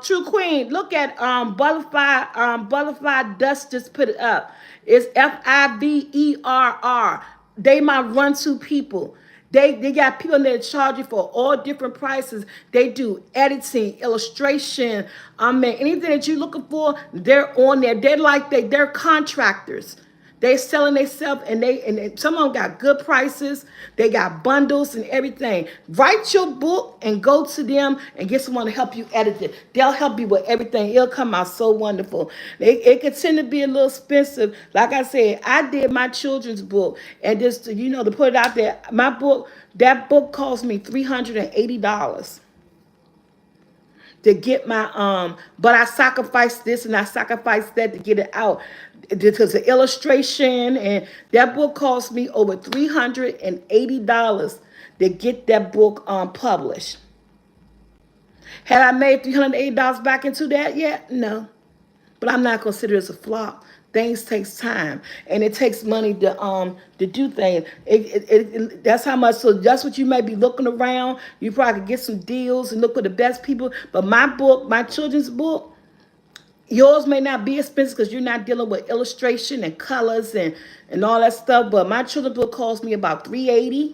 S1: True Queen, look at butterfly. Butterfly Dust just put it up. It's Fiverr. They my run to people. They got people in there charging for all different prices. They do editing, illustration. Anything that you're looking for, they're on there. They're like they're contractors. They selling themselves, and some of them got good prices. They got bundles and everything. Write your book and go to them and get someone to help you edit it. They'll help you with everything. It'll come out so wonderful. It could tend to be a little expensive. Like I said, I did my children's book, and just to put it out there, my book, that book cost me $380 to get my but I sacrificed this and I sacrificed that to get it out because the illustration, and that book cost me over $380 to get that book published. Had I made $380 back into that yet? No. But I'm not considered as a flop. Things takes time, and it takes money to do things. That's how much. So that's what you may be looking around. You probably could get some deals and look for the best people. But my book, my children's book, yours may not be expensive because you're not dealing with illustration and colors and all that stuff. But my children's book cost me about $380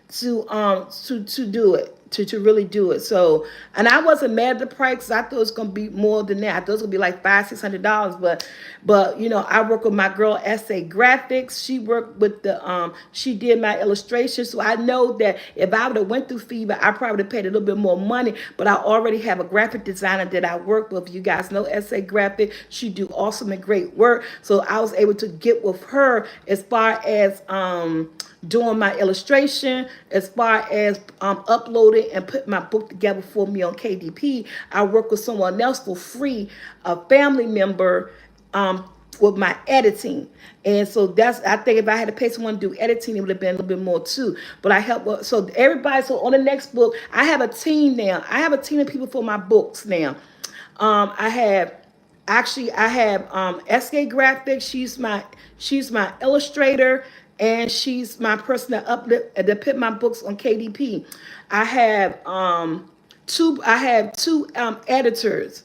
S1: to do it, to really do it. So, and I wasn't mad at the price because I thought it was gonna be more than that. I thought it was gonna be like $500-$600. But I work with my girl SA Graphics. She worked with she did my illustrations. So I know that if I would have went through Fever, I probably would have paid a little bit more money. But I already have a graphic designer that I work with. You guys know SA Graphic. She do awesome and great work. So I was able to get with her as far as doing my illustration, as far as uploading and put my book together for me on KDP. I work with someone else for free, a family member, with my editing. And so I think if I had to pay someone to do editing, it would have been a little bit more too. But I help, so everybody, so on the next book, I have a team now. I have a team of people for my books now. I have SK Graphics. She's my illustrator, and she's my person that put my books on KDP. I have two editors.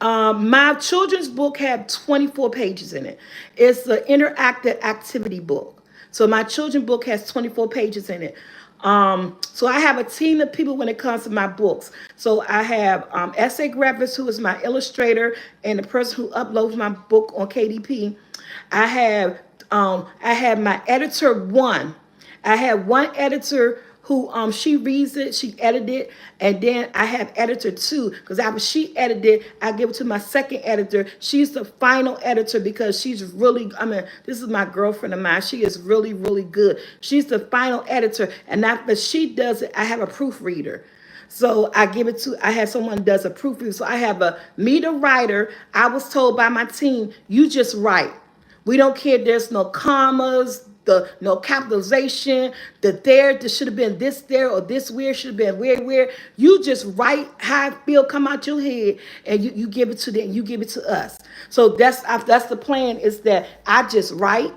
S1: My children's book had 24 pages in it. It's an interactive activity book. So my children's book has 24 pages in it. So I have a team of people when it comes to my books. So I have SA Graphics, who is my illustrator and the person who uploads my book on KDP. I have my editor one. I have one editor who she reads it, she edited it, and then I have editor two, because after she edited, I give it to my second editor. She's the final editor because she's really, this is my girlfriend of mine. She is really, really good. She's the final editor, and after she does it, I have a proofreader. So I have someone who does a proofread. So I have me, the writer. I was told by my team, you just write. We don't care. There's no commas, no capitalization. There should have been this there, or this where should have been where. You just write how I feel come out your head, and you give it to them. You give it to us. So that's the plan. Is that I just write.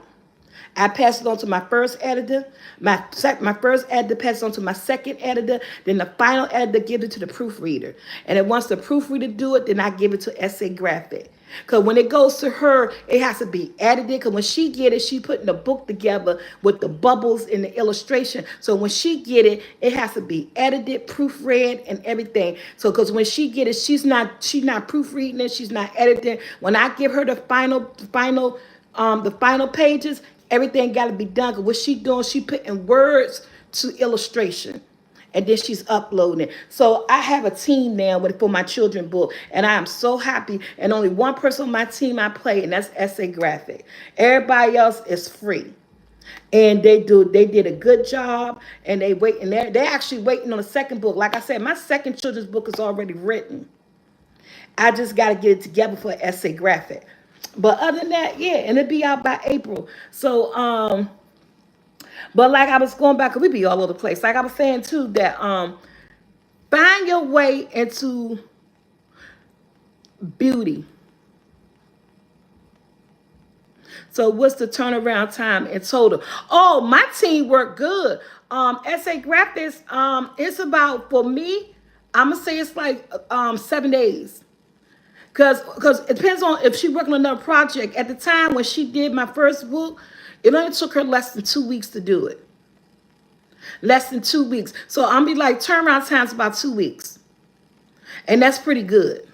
S1: I pass it on to my first editor. My first editor passes it on to my second editor. Then the final editor gives it to the proofreader. And then once the proofreader do it, then I give it to SA Graphic. Because when it goes to her, it has to be edited. Because when she get it, she putting the book together with the bubbles in the illustration. So when she get it, it has to be edited, proofread, and everything. So because when she get it, she's not proofreading it, she's not editing. When I give her the final pages, everything got to be done. Because what she doing, she putting words to illustration. And then she's uploading it. So I have a team now for my children's book. And I am so happy. And only one person on my team I play, and that's SA Graphic. Everybody else is free. And they did a good job. And they're actually waiting on the second book. Like I said, my second children's book is already written. I just got to get it together for SA Graphic. But other than that, yeah, and it'll be out by April. So, but like I was going back, we be all over the place. Like I was saying too, that find your way into beauty. So what's the turnaround time in total? Oh, my team worked good. SA Graphics, it's about, for me, I'm gonna say it's like 7 days. Cause it depends on if she working on another project. At the time when she did my first book, it only took her less than 2 weeks to do it. Less than 2 weeks. So I'm be like turnaround time's about 2 weeks, and that's pretty good.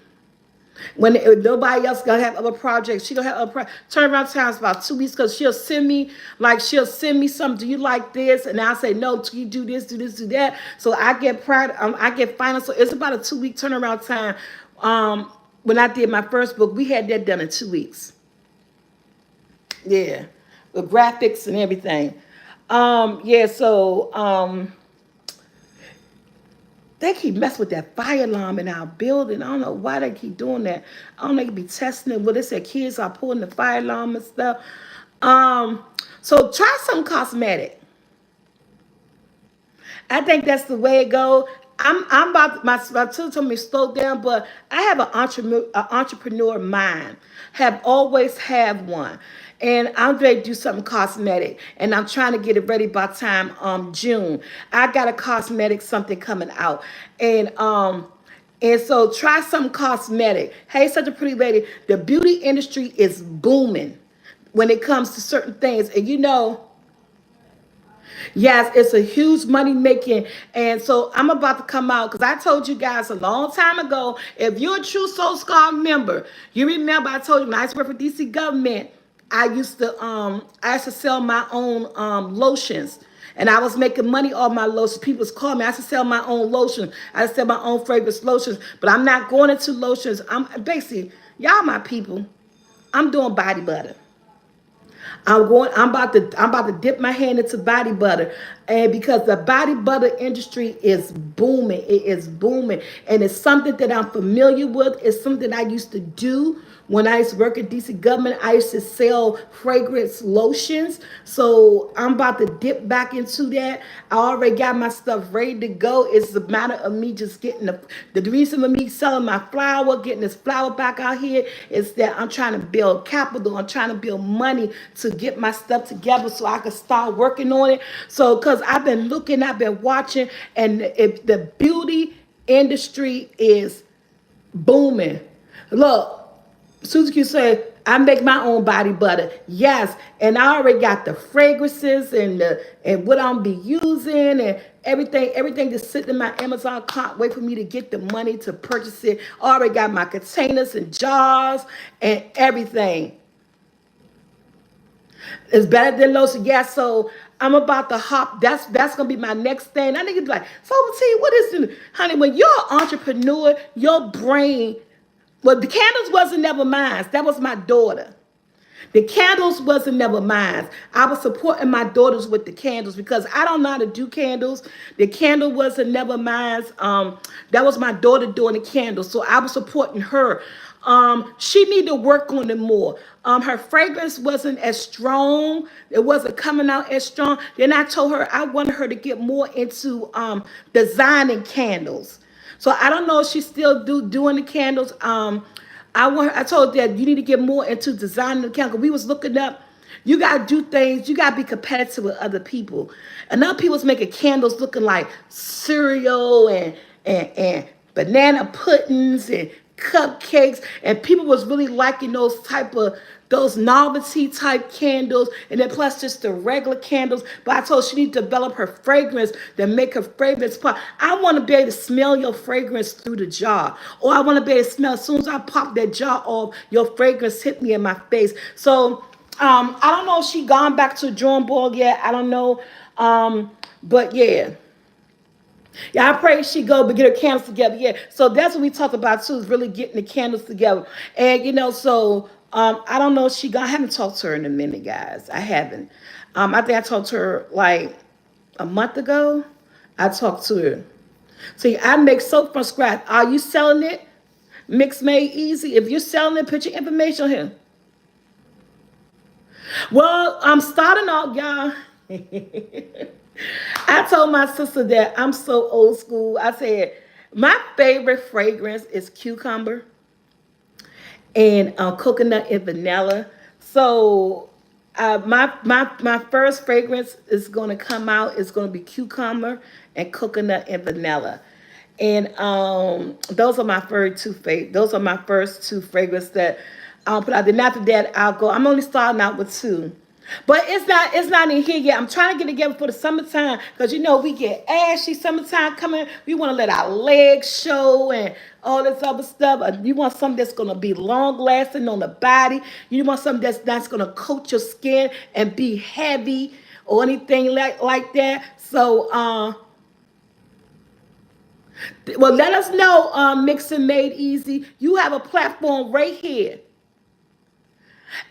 S1: When if nobody else gonna have other projects, she gonna have other turnaround times about 2 weeks because she'll send me something. Do you like this? And I'll say no. Do you do this? Do this? Do that? So I get pride. I get final. So it's about a 2 week turnaround time. When I did my first book, we had that done in 2 weeks. Yeah, with graphics and everything. Yeah. So they keep messing with that fire alarm in our building. I don't know why they keep doing that. I don't know, they could be testing it. Well, they said kids are pulling the fire alarm and stuff. Um, so try some cosmetic. I think that's the way it go. I'm about my sister told me to slow down, but I have an entrepreneur mind. Have always have one, and I'm ready to do something cosmetic, and I'm trying to get it ready by time June. I got a cosmetic something coming out, and so try some cosmetic. Hey, such a pretty lady. The beauty industry is booming when it comes to certain things, and you know. Yes, it's a huge money making. And so I'm about to come out because I told you guys a long time ago, if you're a true Soul Scar member, you remember I told you when I used to work for DC government, I used to sell my own lotions. And I was making money off my lotions. People was calling me. I used to sell my own lotion. I used to sell my own fragrance lotions. But I'm not going into lotions. I'm basically, y'all my people. I'm doing body butter. I'm about to dip my hand into body butter. And because the body butter industry is booming. It is booming. And it's something that I'm familiar with. It's something I used to do when I used to work at DC government. I used to sell fragrance lotions. So I'm about to dip back into that. I already got my stuff ready to go. It's a matter of me just getting the reason of me selling my flour, getting this flour back out here is that I'm trying to build capital. I'm trying to build money to get my stuff together so I can start working on it. So because I've been looking, I've been watching, and if the beauty industry is booming. Look, Suzuki said, I make my own body butter. Yes, and I already got the fragrances and what I'm be using and everything that's sitting in my Amazon. Can't wait for me to get the money to purchase it. I already got my containers and jars and everything. It's better than lotion. Yeah, so I'm about to hop. That's gonna be my next thing. I need to be like, so T, what is it? Honey, when you're an entrepreneur, your brain, well, the candles wasn't never mine. That was my daughter. The candles wasn't never mine. I was supporting my daughters with the candles because I don't know how to do candles. The candle wasn't never mine. That was my daughter doing the candles, so I was supporting her. She needed to work on it more. Her fragrance wasn't as strong. It wasn't coming out as strong. Then I told her I wanted her to get more into designing candles. So I don't know if she's still doing the candles. I told her that you need to get more into designing the candle. We was looking up. You gotta do things. You gotta be competitive with other people. And now people's making candles looking like cereal and banana puddings and cupcakes. And people was really liking those novelty type candles, and then plus just the regular candles. But I told her she need to develop her fragrance to make her fragrance pop. I want to be able to smell your fragrance through the jar, or I want to be able to smell as soon as I pop that jar off, your fragrance hit me in my face. So I don't know if she gone back to the drawing board yet. I don't know, but yeah. Yeah, I pray she go but get her candles together. Yeah, so that's what we talked about too, is really getting the candles together. And so I don't know if I haven't talked to her in a minute, guys. I haven't. I think I talked to her like a month ago. I talked to her. See, I make soap from scratch. Are you selling it? Mix made easy. If you're selling it, put your information here. Well, I'm starting off, y'all. I told my sister that I'm so old school. I said, my favorite fragrance is cucumber and coconut and vanilla. So My first fragrance is going to come out. It's going to be cucumber and coconut and vanilla, and those are my first two Those are my first two fragrances that I'll put out. Then after that, I'll go. I'm only starting out with two. But it's not in here yet. I'm trying to get together for the summertime because we get ashy summertime coming. We want to let our legs show and all this other stuff. You want something that's gonna be long lasting on the body. You want something that's gonna coat your skin and be heavy or anything like that. So well, let us know, Mix and Made Easy. You have a platform right here.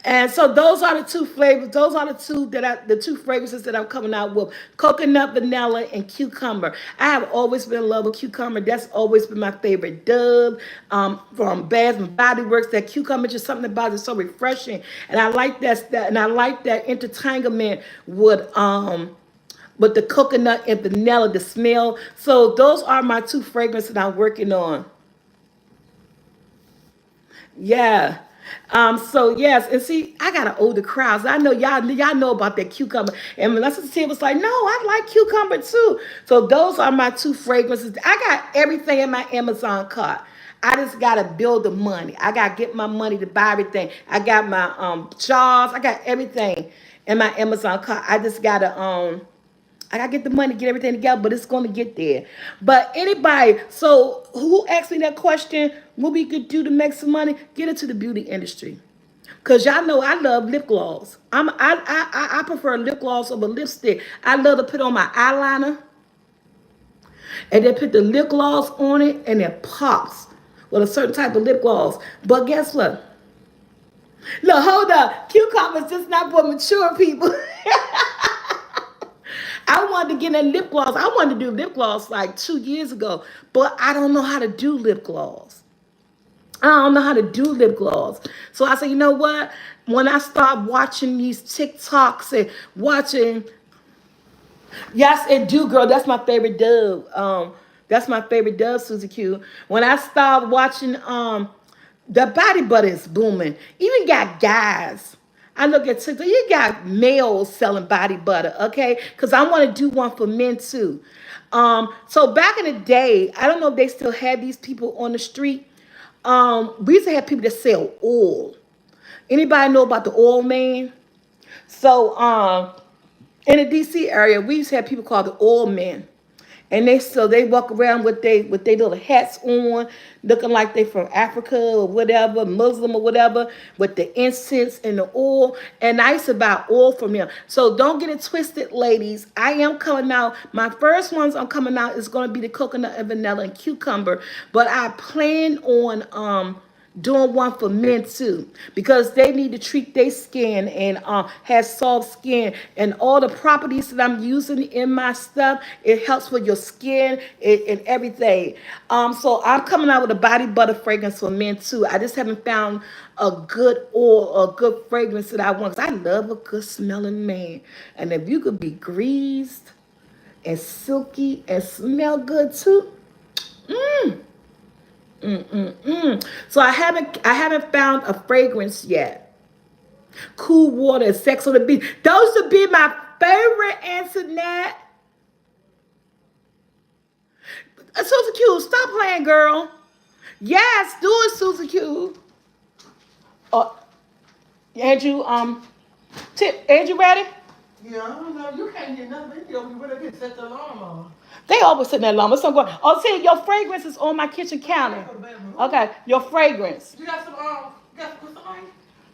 S1: And so those are the two flavors. Those are the two fragrances that I'm coming out with: coconut, vanilla, and cucumber. I have always been in love with cucumber. That's always been my favorite dove from Bath and Body Works. That cucumber, just something about it so refreshing, and I like and I like that intertanglement with the coconut and vanilla, the smell. So those are my two fragrances that I'm working on. Yeah. So yes, and see, I got an older crowd. So I know y'all know about that cucumber. And Melissa T was like, no, I like cucumber too. So those are my two fragrances. I got everything in my Amazon cart. I just gotta build the money. I gotta get my money to buy everything. I got my jars, I got everything in my Amazon cart. I gotta get the money, get everything together, but it's gonna get there. But anybody, so who asked me that question? What we could do to make some money? Get into the beauty industry, cause y'all know I love lip gloss. I prefer lip gloss over lipstick. I love to put on my eyeliner and then put the lip gloss on it, and it pops with a certain type of lip gloss. But guess what? Look, hold up. Cucumbers just not for mature people. I wanted to get a lip gloss. I wanted to do lip gloss like 2 years ago, but I don't know how to do lip gloss. I don't know how to do lip gloss. So I said, you know what? When I start watching these TikToks and watching, yes, it do, girl. That's my favorite dove. That's my favorite dove, Susie Q. When I start watching, the body butter is booming. Even got guys. I look at TikTok. You got males selling body butter, okay? Because I want to do one for men too. So back in the day, I don't know if they still had these people on the street. We used to have people that sell oil. Anybody know about the oil man? So in the DC area, we used to have people called the oil men. And they walk around with they little hats on, looking like they from Africa or whatever, Muslim or whatever, with the incense and the oil. And I used to buy oil from them. So don't get it twisted, ladies. I am coming out. My first ones I'm coming out is going to be the coconut and vanilla and cucumber. But I plan on doing one for men too, because they need to treat their skin and have soft skin, and all the properties that I'm using in my stuff, it helps with your skin and everything. So I'm coming out with a body butter fragrance for men too. I just haven't found a good oil, a good fragrance that I want, because I love a good smelling man. And if you could be greased and silky and smell good too. So I haven't found a fragrance yet. Cool water, sex on the beach. Those would be my favorite answer, Nat. Susie Q, stop playing, girl. Yes, do it, Susie Q. Uh, Andrew, Andrew ready?
S2: Yeah, I don't know. You can't get nothing. You better get set the alarm on.
S1: They always sitting there long. So I'm going, oh, see, your fragrance is on my kitchen counter. Okay, your fragrance.
S2: You got some crystal light?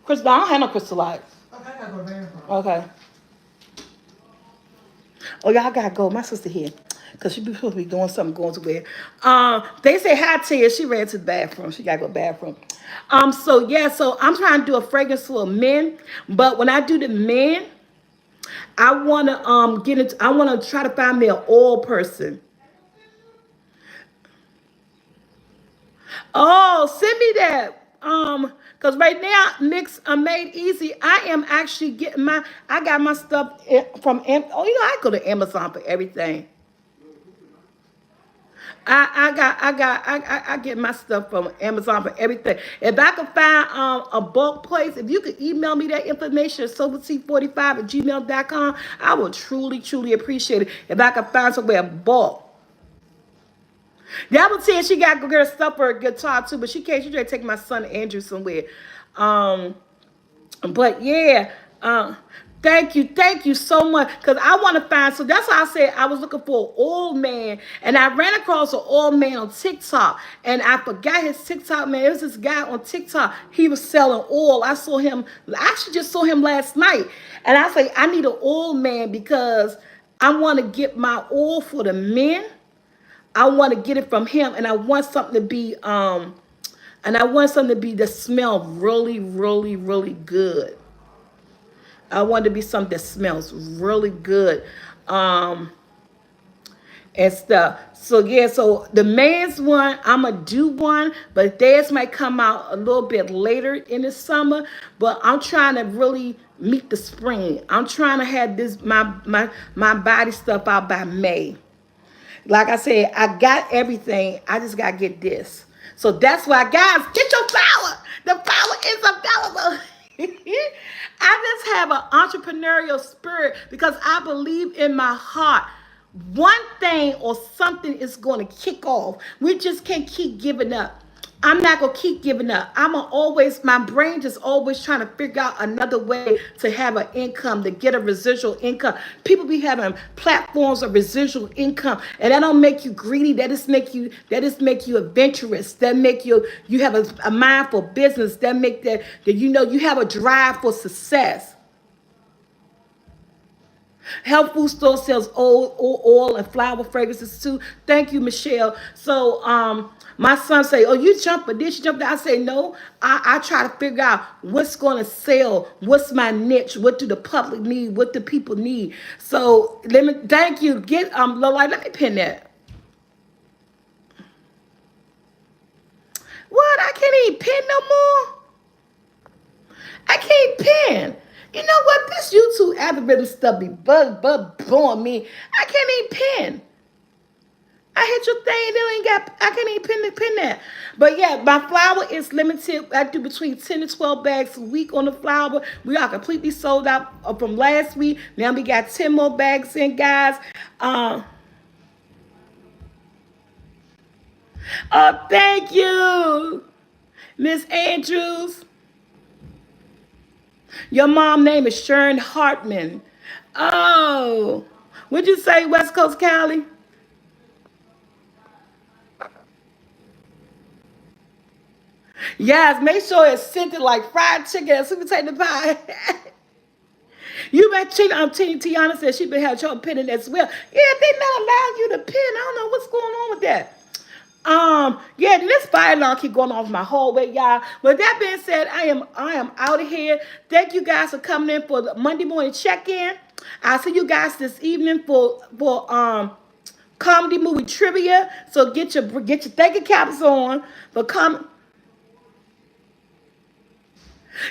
S1: Crystal, I don't have no crystal lights.
S2: Okay, I gotta go to the bathroom.
S1: Okay. Oh, y'all gotta go. My sister here. Because she be supposed to be doing something, going to where. They say hi to you. She ran to the bathroom. She gotta go to the bathroom. So yeah, so I'm trying to do a fragrance for men. But when I do the men, I wanna I wanna try to find me an oil person. Oh, send me that. Because right now, Mix Made Easy, I am actually getting I got my stuff from, I go to Amazon for everything. I get my stuff from Amazon for everything. If I can find a bulk place, if you could email me that information, soulfult45 at gmail.com, I will truly, truly appreciate it. If I can find somewhere bulk. That was saying she got to get her stuff for a guitar too, but she can't. She trying to take my son Andrew somewhere. Um, but yeah, thank you so much. Cause I want to find. So that's why I said I was looking for an old man, and I ran across an old man on TikTok, and I forgot his TikTok man. It was this guy on TikTok. He was selling oil. I saw him. I actually just saw him last night, and I say I need an old man because I want to get my oil for the men. I want to get it from him, and I want something to be that smell really, really, really good. I want it to be something that smells really good. Um, and stuff. So yeah, so the man's one, I'ma do one, but theirs might come out a little bit later in the summer. But I'm trying to really meet the spring. I'm trying to have this my body stuff out by May. Like I said, I got everything. I just gotta get this. So that's why, guys, get your flower. The flower is available. I just have an entrepreneurial spirit because I believe in my heart. One thing or something is going to kick off. We just can't keep giving up. I'm not gonna keep giving up. My brain just always trying to figure out another way to have an income, to get a residual income. People be having platforms of residual income, and that don't make you greedy. That just make you adventurous. That make you have a mind for business. That make that you have a drive for success. Health food store sells oil and flower fragrances too. Thank you, Michelle. So my son say, "Oh, you jump for this, you jump that." I say, "No, I try to figure out what's going to sell. What's my niche? What do the public need? What do people need?" So let me thank you. Get Lola, let me pin that. What? I can't even pin no more. I can't pin. You know what? This YouTube algorithm stuff be blowing me. I can't even pin. I hit your thing, then ain't got. I can't even pin that. But yeah, my flour is limited. I do between 10 to 12 bags a week on the flour. We are completely sold out from last week. Now we got 10 more bags in, guys. Oh, thank you, Miss Andrews. Your mom name is Sharon Hartman. Oh, would you say West Coast Cali? Yes, make sure it's scented like fried chicken and sweet potato pie. You been cheating. Tiana said she been having trouble pinning as well. Yeah, they not allowing you to pin. I don't know what's going on with that. Yeah, this fire alarm keep going off my hallway, y'all. With that being said, I am out of here. Thank you guys for coming in for the Monday morning check-in. I'll see you guys this evening for comedy movie trivia. So get your thinking caps on for come.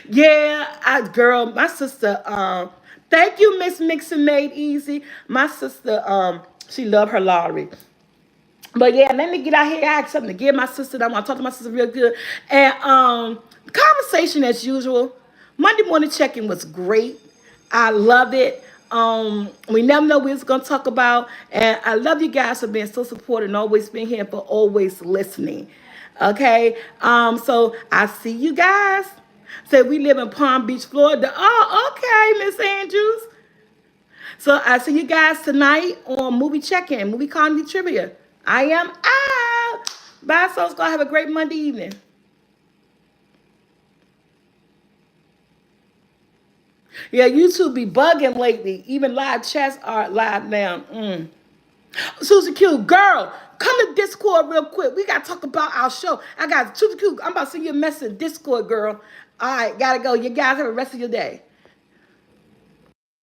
S1: Yeah, girl, my sister. Thank you, Miss Mixon Made Easy. My sister. She love her lottery. But yeah, let me get out here. I have something to give my sister. I want to talk to my sister real good. And conversation as usual. Monday morning check-in was great. I love it. We never know what we're gonna talk about. And I love you guys for being so supportive and always being here for always listening. Okay. So I see you guys. Say we live in Palm Beach, Florida. Oh, okay, Miss Andrews. So I see you guys tonight on movie check-in, movie comedy trivia. I am out. Bye, souls. Go have a great Monday evening. Yeah, YouTube be bugging lately. Even live chats are live now. Susie Q, girl, come to Discord real quick. We gotta talk about our show. I got Susie Q. I'm about to send you a message in Discord, girl. All right, gotta go. You guys have a rest of your day.